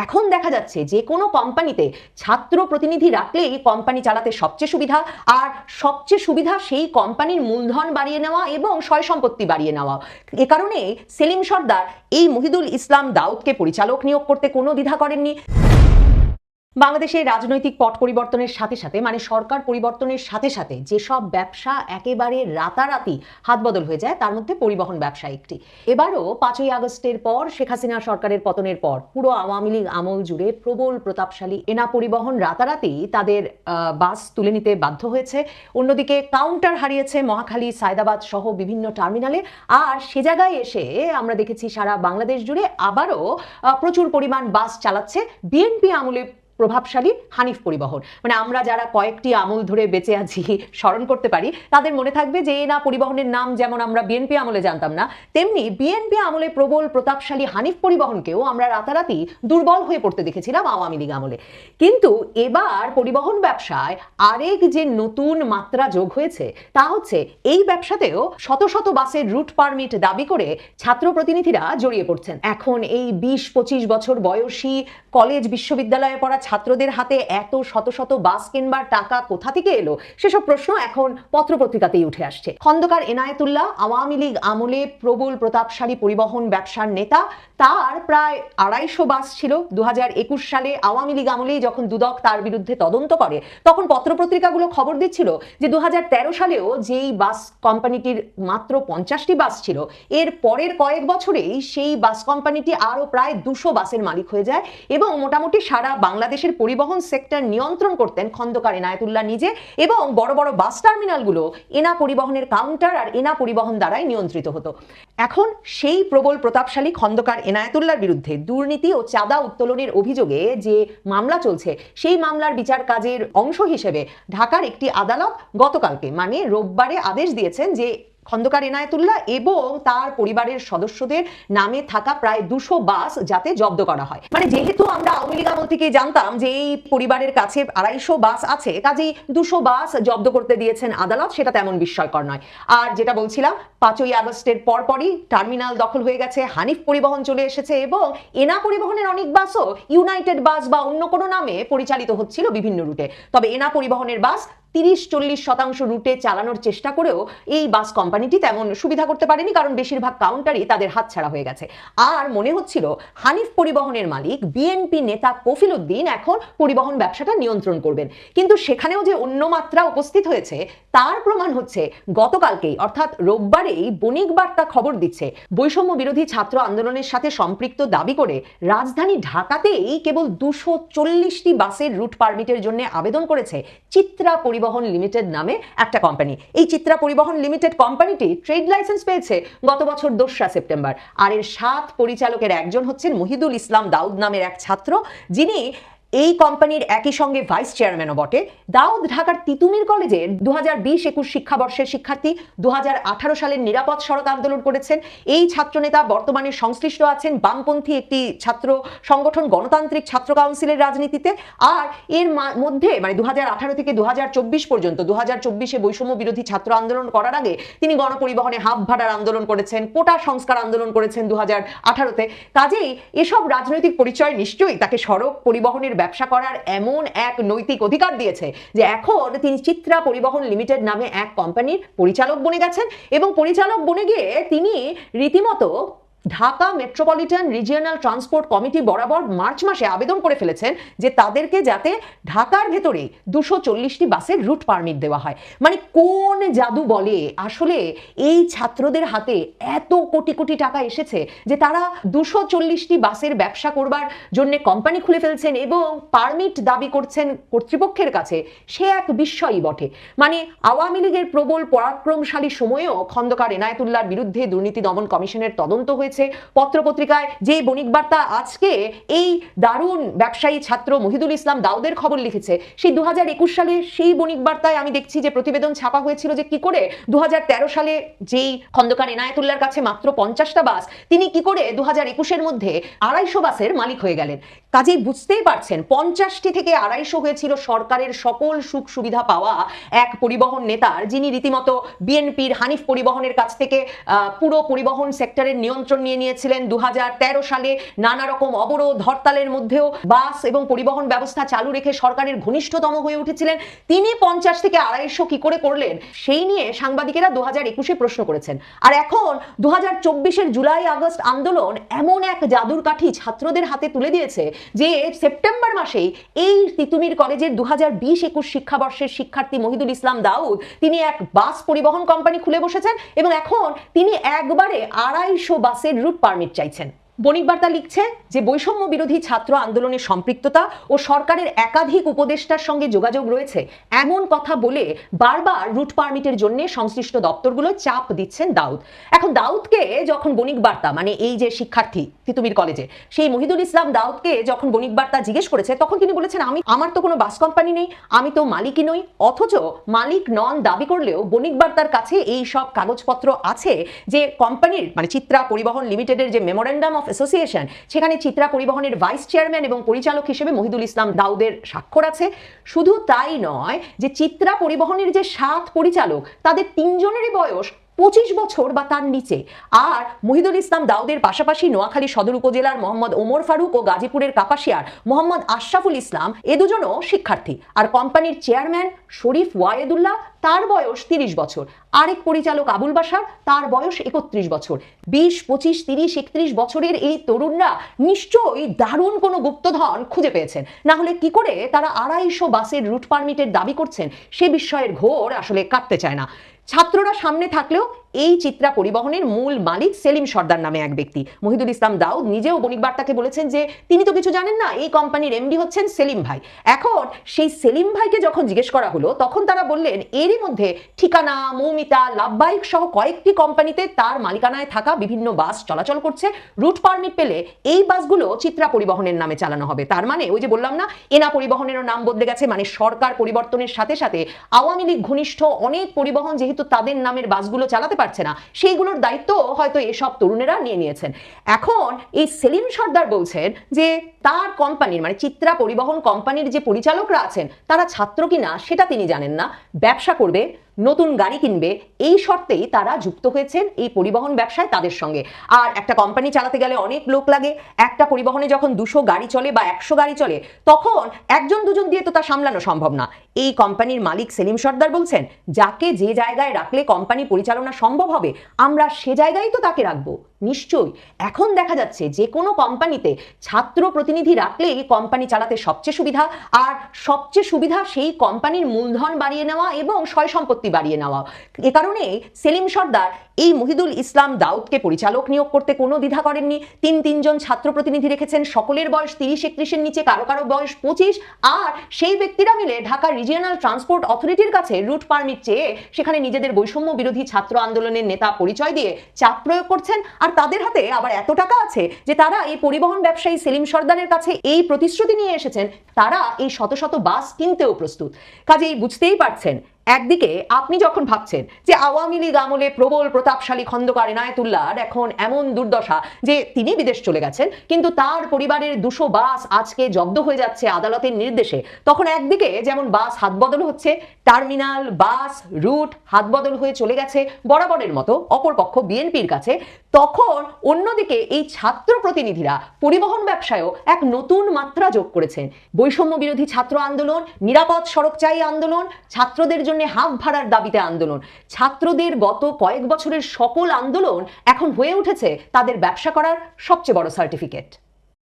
এখন দেখা যাচ্ছে যে কোনো কোম্পানিতে ছাত্র প্রতিনিধি রাখলেই কোম্পানি চালাতে সবচেয়ে সুবিধা, আর সবচেয়ে সুবিধা সেই কোম্পানির মূলধন বাড়িয়ে নেওয়া এবং সয় সম্পত্তি বাড়িয়ে নেওয়া। এ কারণে সেলিম সর্দার এই মহিদুল ইসলাম দাউদকে পরিচালক নিয়োগ করতে কোনো দ্বিধা করেননি। বাংলাদেশের রাজনৈতিক পট পরিবর্তনের সাথে সাথে মানে সরকার পরিবর্তনের সাথে সাথে যেসব ব্যবসা একেবারে রাতারাতি হাত বদল হয়ে যায় তার মধ্যে পরিবহন ব্যবসা একটি। এবারও 5ই আগস্টের পর শেখ হাসিনা সরকারের পতনের পর পুরো আওয়ামী লীগ আমল জুড়ে প্রবল প্রতাপশালী এনা পরিবহন রাতারাতি তাদের বাস তুলে নিতে বাধ্য হয়েছে। অন্যদিকে কাউন্টার হারিয়েছে মহাখালী, সায়দাবাদ সহ বিভিন্ন টার্মিনালে। আর সে জায়গায় এসে আমরা দেখেছি সারা বাংলাদেশ জুড়ে আবারও প্রচুর পরিমাণ বাস চালাচ্ছে বিএনপি আমলে প্রভাবশালী হানিফ পরিবহন। মানে আমরা যারা কয়েকটি আমল ধরে বেঁচে আছি স্মরণ করতে পারি, তাদের মনে থাকবে যে না পরিবহনের নাম যেমন আমরা বিএনপি আমলে জানতাম না, তেমনি বিএনপি আমলে প্রবল প্রতাপশালী হানিফ পরিবহনকেও আমরা রাতারাতি দুর্বল হয়ে পড়তে দেখেছিলাম আওয়ামী লীগ আমলে। কিন্তু এবার পরিবহন ব্যবসায় আরেক যে নতুন মাত্রা যোগ হয়েছে তা হচ্ছে এই ব্যবসাতেও শত শত বাসের রুট পারমিট দাবি করে ছাত্র প্রতিনিধিরা জড়িয়ে পড়ছেন। এখন এই 20-25 বছর বয়সী কলেজ বিশ্ববিদ্যালয়ে পড়া ছাত্রদের হাতে এত শত শত বাস কেনবার টাকা কোথা থেকে এলো, সেসব প্রশ্ন এখন পত্রপত্রিকাতেই উঠে আসছে। খন্দকার এনায়েতুল্লাহ আওয়ামী লীগ আমলে প্রবল প্রতাপশালী পরিবহন ব্যবসার নেতা। তার প্রায় 250 বাস ছিল। 2021 সালে আওয়ামী লীগ আমলেই যখন দুদক তার বিরুদ্ধে তদন্ত করে তখন পত্রপত্রিকাগুলো খবর দিচ্ছিল যে 2013 সালেও যেই বাস কোম্পানিটির মাত্র 50টি বাস ছিল, এর পরের কয়েক বছরেই সেই বাস কোম্পানিটি আরো প্রায় 200 বাসের মালিক হয়ে যায় এবং মোটামুটি সারা বাংলাদেশের পরিবহন সেক্টর নিয়ন্ত্রণ করতেন খন্দকার এনায়েতুল্লাহ নিজে, এবং বড় বড় বাস টার্মিনালগুলো এনা পরিবহনের কাউন্টার আর এনা পরিবহন দ্বারাই নিয়ন্ত্রিত হতো। এখন সেই প্রবল প্রতাপশালী খন্দকার এনায়েতুল্লাহর বিরুদ্ধে দুর্নীতি ও চাঁদা উত্তোলনের অভিযোগে যে মামলা চলছে, সেই মামলার বিচার কাজের অংশ হিসেবে ঢাকার একটি আদালত গতকালকে মানে রোববারে আদেশ দিয়েছেন যে খন্দকার এনায়েতুল্লাহ এবং তার পরিবারের সদস্যদের নামে থাকা প্রায় 200 বাস যাতে জব্দ করা হয়। মানে যেহেতু আমরা আওয়ামী লীগ আমল থেকে জানতাম যে এই পরিবারের কাছে 250 বাস আছে, কাজেই 200 বাস জব্দ করতে দিয়েছেন আদালত, সেটা তেমন বিস্ময়কর নয়। আর যেটা বলছিলাম, 5ই আগস্টের পরপরই টার্মিনাল দখল হয়ে গেছে, হানিফ পরিবহন চলে এসেছে এবং এনা পরিবহনের অনেক বাসও ইউনাইটেড বাস বা অন্য কোনো নামে পরিচালিত হচ্ছিল বিভিন্ন রুটে। তবে এনা পরিবহনের বাস 30-40% রুটে চালানোর চেষ্টা করেও এই বাস কোম্পানিটি তেমন সুবিধা করতে পারেনি, কারণ বেশিরভাগ কাউন্টারই তাদের হাতছাড়া হয়ে গেছে। আর মনে হচ্ছিল হানিফ পরিবহনের মালিক বিএনপি নেতা কফিল উদ্দিন এখন পরিবহন ব্যবসাটা নিয়ন্ত্রণ করবেন। কিন্তু সেখানেও যে অন্য মাত্রা উপস্থিত হয়েছে তার প্রমাণ হচ্ছে গতকালকেই অর্থাৎ রোববারেই বণিক বার্তা খবর দিচ্ছে বৈষম্য বিরোধী ছাত্র আন্দোলনের সাথে সম্পৃক্ত দাবি করে রাজধানী ঢাকাতেই কেবল 240টি বাসের রুট পারমিটের জন্য আবেদন করেছে চিত্রা পরিবহন লিমিটেড নামে একটা কোম্পানি। এই চিত্রা পরিবহন লিমিটেড কোম্পানিটি ট্রেড লাইসেন্স পেয়েছে গত বছর 2রা সেপ্টেম্বর। আর এর 7 পরিচালকের একজন হচ্ছেন মহিদুল ইসলাম দাউদ নামের এক ছাত্র, যিনি এই কোম্পানির একই সঙ্গে ভাইস চেয়ারম্যানও বটে। দাউদ ঢাকার তিতুমির কলেজের 2020-21 শিক্ষাবর্ষের শিক্ষার্থী। 2018 সালের নিরাপদ সড়ক আন্দোলন করেছেন। এই ছাত্রনেতা বর্তমানে সংশ্লিষ্ট আছেন বামপন্থী একটি ছাত্র সংগঠন গণতান্ত্রিক ছাত্র কাউন্সিলের রাজনীতিতে। আর এর মধ্যে মানে 2018 থেকে 2024 পর্যন্ত 2024-এ বৈষম্য বিরোধী ছাত্র আন্দোলন করার আগে তিনি গণপরিবহনে হাফ ভাড়ার আন্দোলন করেছেন, কোটা সংস্কার আন্দোলন করেছেন 2018-তে। কাজেই এসব রাজনৈতিক পরিচয় নিশ্চয়ই তাকে সড়ক পরিবহনের ব্যবসা করার এমন এক নৈতিক অধিকার দিয়েছে যে এখন তিনি চিত্রা পরিবহন লিমিটেড নামে এক কোম্পানির পরিচালক বনে গেছেন এবং পরিচালক বনে গিয়ে তিনি রীতিমতো Dhaka metropolitan regional transport committee বরাবর মার্চ মাসে আবেদন করে ফেলেছেন যে তাদেরকে যাতে ঢাকার ভেতরে 240টি বাসের রুট পারমিট দেওয়া হয়। মানে কোন জাদু বলে আসলে এই ছাত্রদের হাতে এত কোটি কোটি টাকা এসেছে যে তারা 240টি বাসের ব্যবসা করবার জন্য কোম্পানি খুলে ফেলছেন এবং পারমিট দাবি করছেন কর্তৃপক্ষের কাছে, সে এক বিস্ময়ই বটে। মানে আওয়ামী লীগের প্রবল পরাক্রমশালী সময়েও খন্দকার এনায়েতুল্লাহর বিরুদ্ধে দুর্নীতি দমন কমিশনের তদন্ত হয়েছে। পত্রপত্রিকায় যে বণিক বার্তা আজকে এই দারুণ ব্যবসায়ী ছাত্র মহিদুল ইসলাম দাউদের খবর লিখেছে, সেই 2021 সালে সেই বণিক বার্তায় আমি দেখছি যে প্রতিবেদন ছাপা হয়েছিল যে কি করে 2013 সালে যেই খন্দকার এনায়েতুল্লাহর কাছে মাত্র 50টা বাস, তিনি কি করে 2021-এর মধ্যে 250 বাসের মালিক হয়ে গেলেন। কাজেই বুঝতেই পারছেন 50টি থেকে 250 হয়েছিল সরকারের সকল সুখ সুবিধা পাওয়া এক পরিবহন নেতার, যিনি রীতিমতো বিএনপির হানিফ পরিবহনের কাছ থেকে পুরো পরিবহন সেক্টরের নিয়ন্ত্রণ আন্দোলন নিয়ে নিয়েছিলেন 2013 সালে, নানা রকম অবরোধ হরতালের মধ্যেও বাস এবং পরিবহন ব্যবস্থা চালু রেখে সরকারের ঘনিষ্ঠতম হয়ে উঠেছিলেন। তিনি 50 থেকে 250 কি করে করলেন সেই নিয়ে সাংবাদিকেরা 2021-এ প্রশ্ন করেছেন। আর এখন 2024-এর জুলাই আগস্ট আন্দোলন এমন এক জাদুর কাঠি ছাত্রদের হাতে তুলে দিয়েছে যে সেপ্টেম্বর মাসেই এই তিতুমির কলেজের 2020-21 শিক্ষাবর্ষের শিক্ষার্থী মহিদুল ইসলাম দাউদ তিনি এক বাস পরিবহন কোম্পানি খুলে বসেছেন এবং এখন তিনি একবারে 250 বাসের রুট পারমিট চাইছেন। বণিক বার্তা লিখছে যে বৈষম্য বিরোধী ছাত্র আন্দোলনের সম্পৃক্ততা ও সরকারের একাধিক উপদেষ্টার সঙ্গে যোগাযোগ রয়েছে এমন কথা বলে বারবার রুট পারমিটের জন্য সংশ্লিষ্ট দপ্তরগুলো চাপ দিচ্ছেন দাউদ। এখন দাউদকে যখন বণিক বার্তা, মানে এই যে শিক্ষার্থী তিতুমির কলেজে, সেই মহিদুল ইসলাম দাউদকে যখন বণিক বার্তা জিজ্ঞেস করেছে তখন তিনি বলেছেন আমার তো কোনো বাস কোম্পানি নেই, আমি তো মালিকই নই। অথচ মালিক নন দাবি করলেও বণিক বার্তার কাছে এই সব কাগজপত্র আছে যে কোম্পানির, মানে চিত্রা পরিবহন লিমিটেডের যে মেমোরেন্ডাম অফ অ্যাসোসিয়েশন, সেখানে চিত্রা পরিবহনের ভাইস চেয়ারম্যান এবং পরিচালক হিসেবে মহিদুল ইসলাম দাউদের স্বাক্ষর আছে। শুধু তাই নয়, যে চিত্রা পরিবহনের যে 7 পরিচালক তাদের 3 জনেরই বয়স 25 বছর বা তার নিচে। আর মহিদুল ইসলাম দাউদের পাশাপাশি নোয়াখালী সদর উপজেলার মোহাম্মদ ওমর ফারুক ও গাজীপুরের কাপাসিয়ার মোহাম্মদ আশরাফুল ইসলাম এ দুজনও শিক্ষার্থী। আর কোম্পানির চেয়ারম্যান শরীফ ওয়ায়েদুল্লাহ, তার বয়স 30 বছর। আরেক পরিচালক আবুল বাশার, তার বয়স 31 বছর। 20, 25, 30, 31 বছরের এই তরুণরা নিশ্চয়ই দারুণ কোনো গুপ্তধন খুঁজে পেয়েছেন, না হলে কি করে তারা 250 বাসের রুট পারমিটের দাবি করছেন সে বিস্ময়ের ঘোর আসলে কাটতে চায় না। ছাত্ররা সামনে থাকলেও এই চিত্রা পরিবহনের মূল মালিক সেলিম সর্দার নামে এক ব্যক্তি। মহিদুল ইসলাম দাউদ নিজেও বণিক বার্তাকে বলেছেন যে তিনি তো কিছু জানেন না, এই কোম্পানির এমডি হচ্ছেন সেলিম ভাই। এখন সেই সেলিম ভাইকে যখন জিজ্ঞেস করা হলো তখন তারা বললেন এরই মধ্যে ঠিকানা, মৌমিতা, লাভবাহিক সহ কয়েকটি কোম্পানিতে তার মালিকানায় থাকা বিভিন্ন বাস চলাচল করছে। রুট পারমিট পেলে এই বাসগুলো চিত্রা পরিবহনের নামে চালানো হবে। তার মানে ওই যে বললাম না, এনা পরিবহনেরও নাম বদলে গেছে, মানে সরকার পরিবর্তনের সাথে সাথে আওয়ামী লীগ ঘনিষ্ঠ অনেক পরিবহন যেহেতু তাদের নামের বাসগুলো চালাতে পারছে না, সেইগুলোর দায়িত্ব হয়তো এসব তরুণেরা নিয়ে নিয়েছেন। এখন এই সেলিম সর্দার বলছেন যে তার কোম্পানির, মানে চিত্রা পরিবহন কোম্পানির যে পরিচালকরা আছেন তারা ছাত্র কিনা সেটা তিনি জানেন না, ব্যবসা করবে, নতুন গাড়ি কিনবে, এই শর্তেই তারা যুক্ত হয়েছেন এই পরিবহন ব্যবসায় তাদের সঙ্গে। আর একটা কোম্পানি চালাতে গেলে অনেক লোক লাগে। একটা পরিবহনে যখন 200 গাড়ি চলে বা 100 গাড়ি চলে তখন একজন দুজন দিয়ে তো তা সামলানো সম্ভব না। এই কোম্পানির মালিক সেলিম সর্দার বলছেন যাকে যে জায়গায় রাখলে কোম্পানি পরিচালনা সম্ভব হবে আমরা সে জায়গায় তো তাকে রাখবো। নিশ্চয়ই এখন দেখা যাচ্ছে যে কোনো কোম্পানিতে ছাত্র প্রতিনিধি রাখলেই কোম্পানি চালাতে সবচেয়ে সুবিধা, আর সবচেয়ে সুবিধা সেই কোম্পানির মূলধন বাড়িয়ে নেওয়া এবং সয় সম্পত্তি বাড়িয়ে নেওয়া। এ কারণে সেলিম সর্দার এই মহিদুল ইসলাম দাউদকে পরিচালক নিয়োগ করতে কোনো দ্বিধা করেননি। 3 জন ছাত্র প্রতিনিধি রেখেছেন, সকলের বয়স 30-31-এর নিচে, কারো কারো বয়স 25। আর সেই ব্যক্তিরা মিলে ঢাকা রিজিয়নাল ট্রান্সপোর্ট অথরিটির কাছে রুট পারমিট চেয়ে সেখানে নিজেদের বৈষম্য বিরোধী ছাত্র আন্দোলনের নেতা পরিচয় দিয়ে চাপ প্রয়োগ করছেন। আর তাদের হাতে আবার এত টাকা আছে যে তারা এই পরিবহন ব্যবসায়ী সেলিম সর্দারের কাছে এই প্রতিশ্রুতি নিয়ে এসেছেন তারা এই শত শত বাস কিনতেও প্রস্তুত। কাজেই বুঝতেই পারছেন, একদিকে আপনি যখন ভাবছেন যে আওয়ামী লীগ আমলে প্রবল প্রতাপশালী খন্দকার এনায়েতুল্লাহর এখন এমন দুর্দশা যে তিনি বিদেশ চলে গেছেন, কিন্তু তার পরিবারের 200 বাস আজকে জব্দ হয়ে যাচ্ছে আদালতের নির্দেশে, তখন একদিকে যেমন বাস হাতবদল হচ্ছে, টার্মিনাল, বাস, রুট হাতবদল হয়ে চলে গেছে বরাবরের মতো অপরপক্ষ বিএনপির কাছে, তখন অন্যদিকে এই ছাত্র প্রতিনিধিরা পরিবহন ব্যবসায়ও এক নতুন মাত্রা যোগ করেছেন। বৈষম্য বিরোধী ছাত্র আন্দোলন, নিরাপদ সড়ক চাই আন্দোলন, ছাত্রদের জন্য হাফ ভাড়ার দাবিতে আন্দোলন, ছাত্রদের গত কয়েক বছরের সকল আন্দোলন এখন হয়ে উঠেছে তাদের ব্যবসা করার সবচেয়ে বড় সার্টিফিকেট।